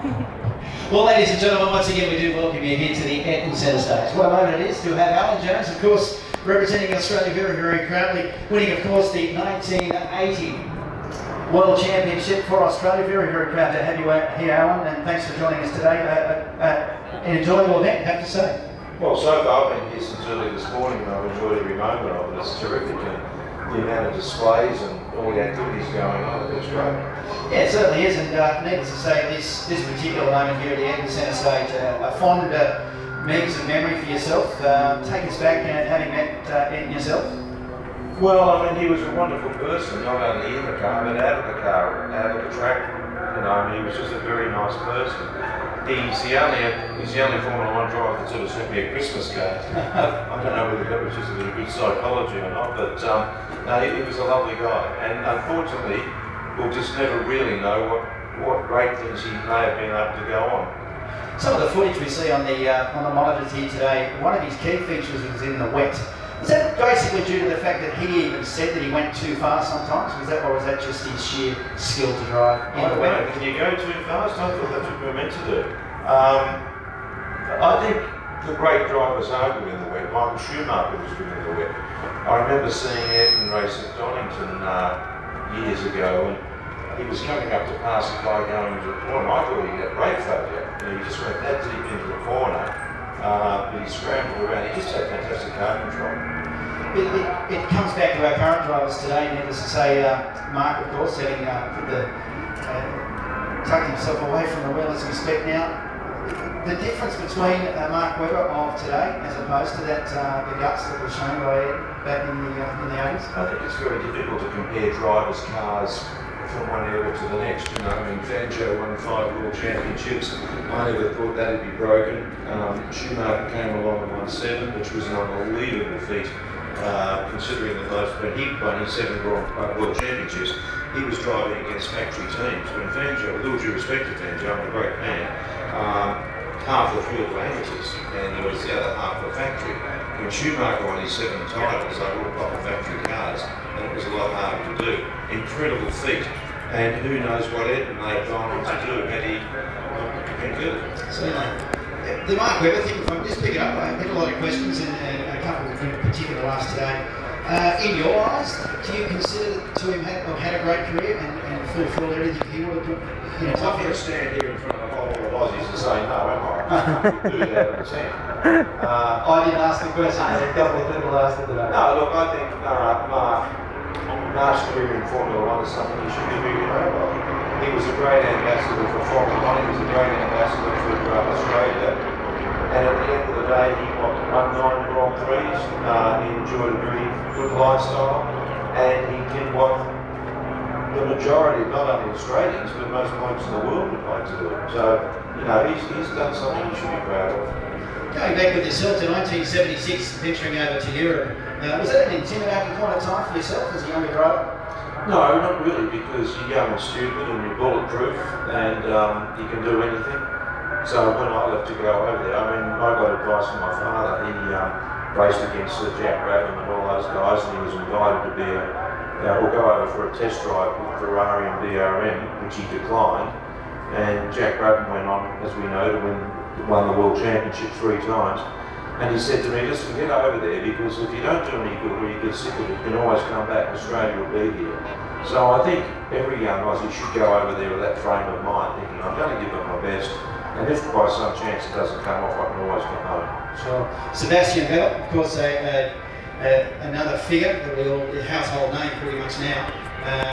Well, ladies and gentlemen, once again we do welcome you here to the Allan Centre stage. What a moment it is to have Allan Jones, of course, representing Australia very, very proudly, winning, of course, the 1980 World Championship for Australia. Very, very proud to have you here, Allan, and thanks for joining us today. An enjoyable event, I have to say. Well, so far I've been here since early this morning and I've enjoyed every moment of it. It's terrific, and the amount of displays and all the activities going on, it's great. Yeah, it certainly is, and needless to say, this particular moment here at the Allan Centre stage, a fond memories of memory for yourself. Take us back, having met Allan yourself. Well, I mean, he was a wonderful person, not only in the car, but out of the car, out of the track. You know, I mean, he was just a very nice person. He's the only Formula 1 driver that's ever sent me a Christmas card. I don't know whether that was just a bit of good psychology or not, but no, he was a lovely guy. And unfortunately, we'll just never really know what great things he may have been able to go on. Some of the footage we see on the monitors here today, one of his key features was in the wet. Is that basically due to the fact that he even said that he went too fast sometimes? Or was that just his sheer skill to drive in the wet? Can you go too fast? I thought that's what we were meant to do. I think the great drivers are good in the wet. Michael Schumacher was good in the wet. I remember seeing Ayrton race at Donington years ago, and he was coming up to pass a guy going into the corner. I thought he had brake failure. You know, he just went that deep into the corner, but he scrambled around. He just had fantastic car control. It comes back to our current drivers today, needless to say, Mark, of course, having tucked himself away from the wheel as we speak now. The difference between Mark Webber of today as opposed to that the guts that was shown by Ed back in the 80s? I think it's very difficult to compare drivers' cars from one era to the next. You know, I mean, Fangio won 5 World Championships. I never thought that'd be broken. Schumacher came along and won 7, which was an unbelievable feat, considering that he won his 7 World Championships. He was driving against factory teams. When Fangio, with all due respect to Fangio, I'm a great man, half the field were amateurs, and there was the other half were factory. When Schumacher won his 7 titles, they were all proper factory cars, and it was a lot harder to do. Incredible feat, and who knows what Ed may have gone on to do had he concluded. Certainly. The Mark Webber thing, if I just pick it up, I had a lot of questions, and a couple in particular asked today. In your eyes, do you consider to him have had a great career and fulfilled everything he would have done? I'm not going to stand here in front of a whole lot of Aussies and say no, am I? Do that at the time. I didn't ask the question, a couple of people asked it today. No, look, I think Mark's career in Formula 1 is something he should be really proud of. He was a great ambassador for Formula 1, he was a great ambassador for Australia, and at the end of the day he won 9 Grand Prix, he enjoyed a very good lifestyle, and he did what the majority, not only Australians, but most blokes in the world would like to do. So, you know, he's done something he should be proud of. Going back with yourself to 1976, venturing over to Europe, was that an intimidating kind of time for yourself as a younger driver? No, not really, because you're young and stupid and you're bulletproof and you can do anything. So when I left to go over there, I mean, I got advice from my father. He raced against Jack Brabham and all those guys, and he was invited to be or go over for a test drive with Ferrari and BRM, which he declined. And Jack Brabham went on, as we know, to won the World Championship 3 times. And he said to me, listen, get over there, because if you don't do any good or you get sick of it, you can always come back. Australia will be here. So I think every young Aussie should go over there with that frame of mind, thinking, I'm going to give it my best. And if by some chance it doesn't come off, I can always come home. Sure. Sebastian Vettel, of course, another figure that we all, the household name pretty much now.